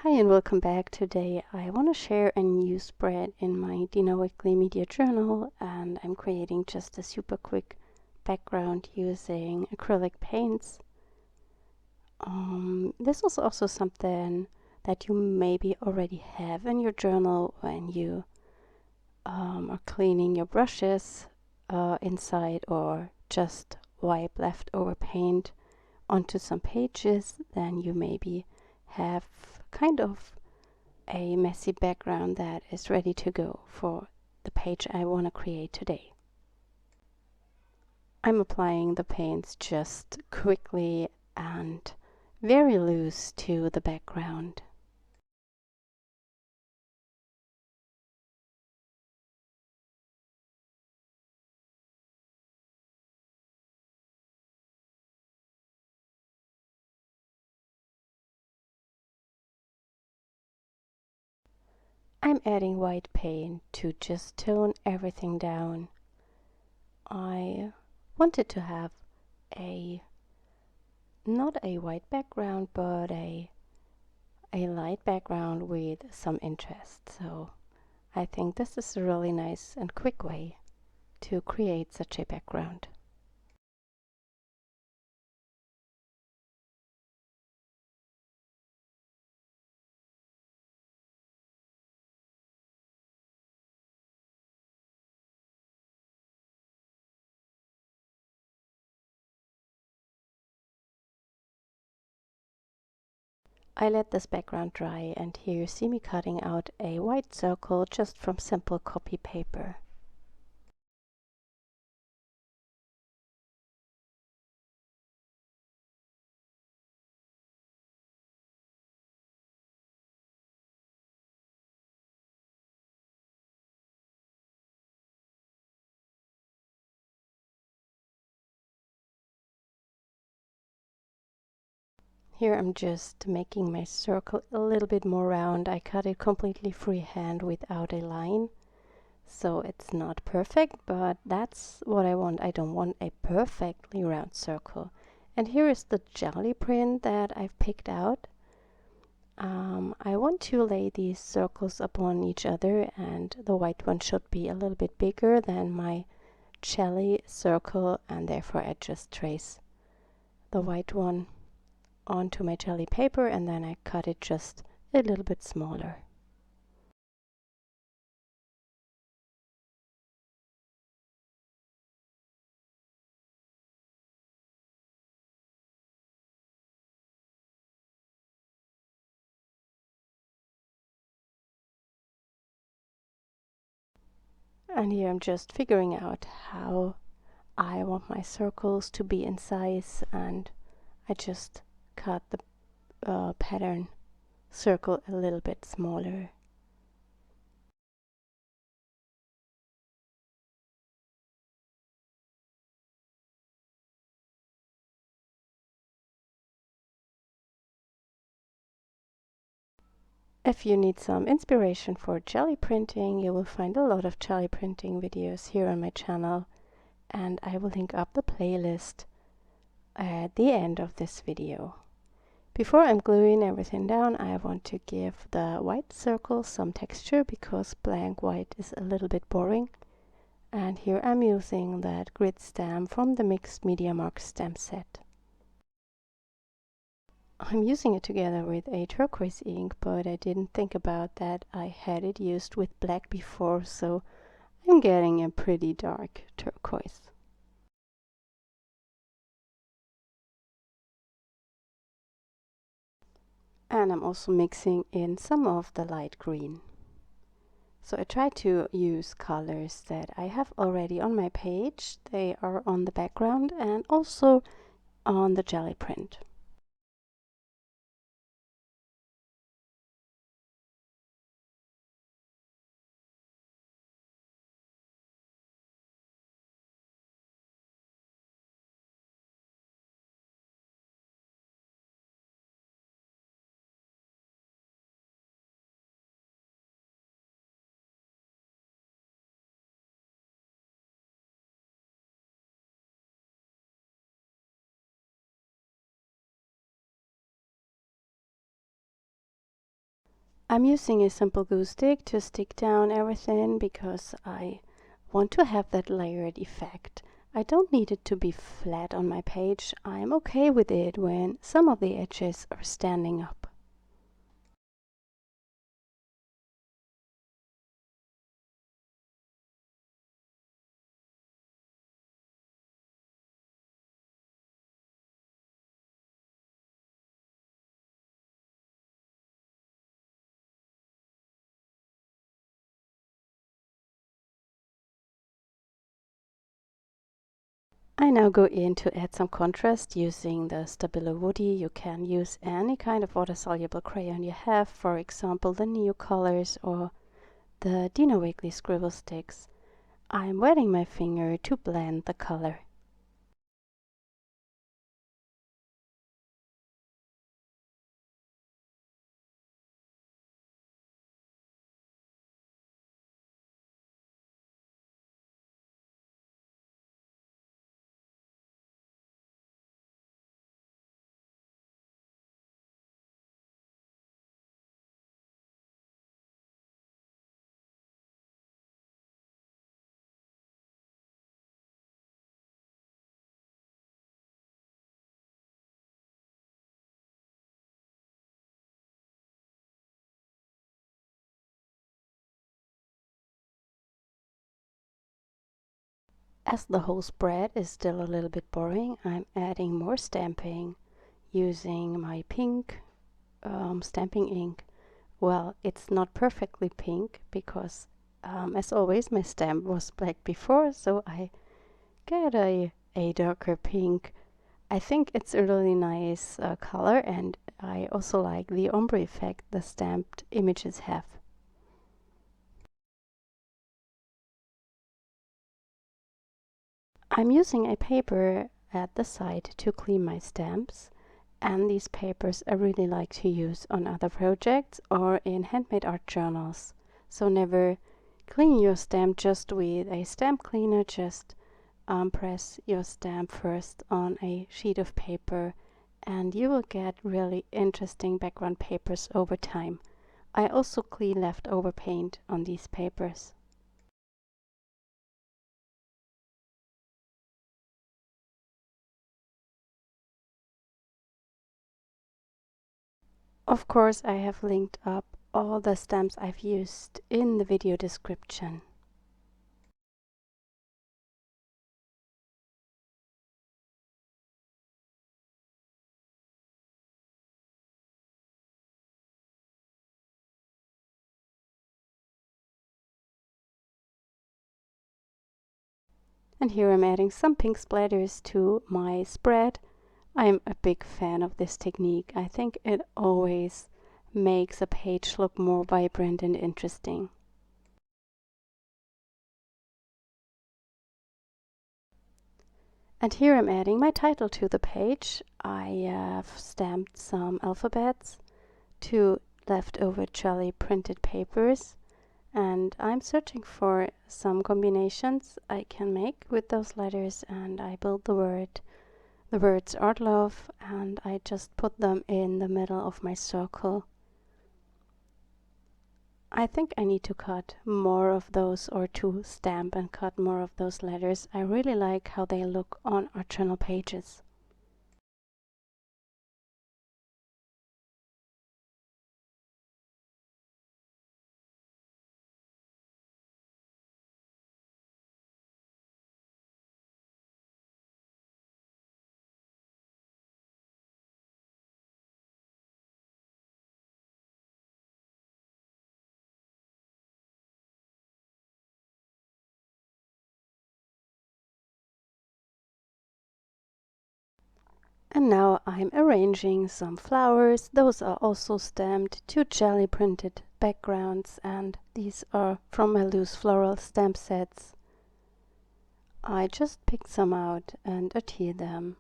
Hi and welcome back. Today I want to share a new spread in my Dina Wakley Media Journal, and I'm creating just a super quick background using acrylic paints. This is also something that you maybe already have in your journal when you are cleaning your brushes inside, or just wipe leftover paint onto some pages. Then you maybe have kind of a messy background that is ready to go for the page I want to create today. I'm applying the paints just quickly and very loose to the background. I'm adding white paint to just tone everything down. I wanted to have not a white background, but a light background with some interest. So I think this is a really nice and quick way to create such a background. I let this background dry, and here you see me cutting out a white circle just from simple copy paper. Here I'm just making my circle a little bit more round. I cut it completely freehand without a line. So it's not perfect, but that's what I want. I don't want a perfectly round circle. And here is the jelly print that I've picked out. I want to lay these circles upon each other, and the white one should be a little bit bigger than my jelly circle, and therefore I just trace the white one onto my jelly paper, and then I cut it just a little bit smaller. And here I'm just figuring out how I want my circles to be in size, and I just cut the pattern circle a little bit smaller. If you need some inspiration for jelly printing, you will find a lot of jelly printing videos here on my channel, and I will link up the playlist at the end of this video. Before I'm gluing everything down, I want to give the white circle some texture because blank white is a little bit boring. And here I'm using that grid stamp from the Mixed Media Mark stamp set. I'm using it together with a turquoise ink, but I didn't think about that I had it used with black before, so I'm getting a pretty dark turquoise. And I'm also mixing in some of the light green. So I try to use colors that I have already on my page. They are on the background and also on the jelly print. I'm using a simple glue stick to stick down everything because I want to have that layered effect. I don't need it to be flat on my page. I'm okay with it when some of the edges are standing up. I now go in to add some contrast using the Stabilo Woody. You can use any kind of water-soluble crayon you have, for example the Neo Colors or the Dina Wakley scribble sticks. I'm wetting my finger to blend the color. As the whole spread is still a little bit boring, I'm adding more stamping using my pink stamping ink. Well, it's not perfectly pink because, as always, my stamp was black before, so I get a darker pink. I think it's a really nice color, and I also like the ombre effect the stamped images have. I'm using a paper at the side to clean my stamps, and these papers I really like to use on other projects or in handmade art journals. So never clean your stamp just with a stamp cleaner, just press your stamp first on a sheet of paper and you will get really interesting background papers over time. I also clean leftover paint on these papers. Of course, I have linked up all the stamps I've used in the video description. And here I'm adding some pink splatters to my spread. I'm a big fan of this technique. I think it always makes a page look more vibrant and interesting. And here I'm adding my title to the page. I have stamped some alphabets to leftover jelly printed papers, and I'm searching for some combinations I can make with those letters, and I built the words art love, and I just put them in the middle of my circle. I think I need to cut more of those, or to stamp and cut more of those letters. I really like how they look on art journal pages. And now I'm arranging some flowers. Those are also stamped to jelly printed backgrounds, and these are from my Loose Floral stamp sets. I just picked some out and adhere them.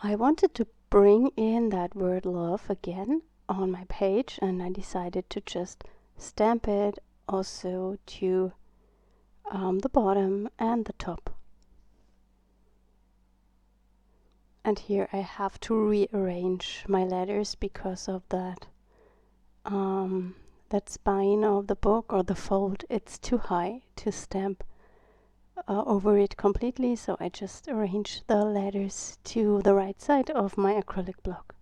I wanted to bring in that word love again on my page, and I decided to just stamp it also to the bottom and the top. And here I have to rearrange my letters because of that that spine of the book, or the fold. It's too high to stamp over it completely, so I just arrange the letters to the right side of my acrylic block.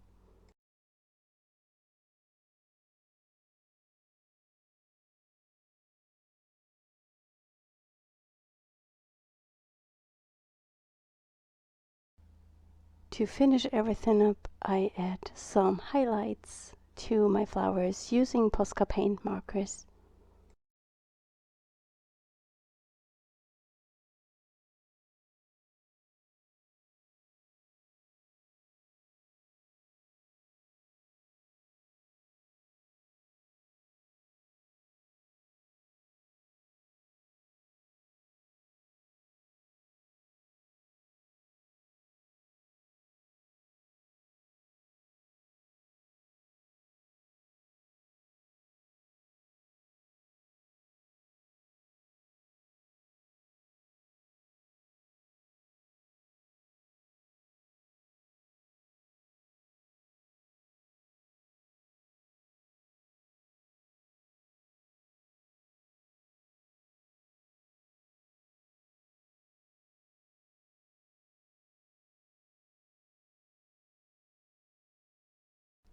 To finish everything up, I add some highlights to my flowers using Posca paint markers.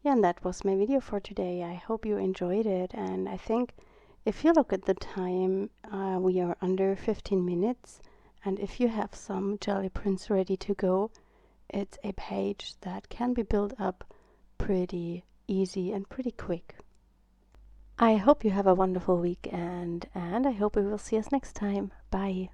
Yeah, and that was my video for today. I hope you enjoyed it, and I think if you look at the time, we are under 15 minutes, and if you have some jelly prints ready to go, it's a page that can be built up pretty easy and pretty quick. I hope you have a wonderful weekend, and I hope we will see us next time. Bye!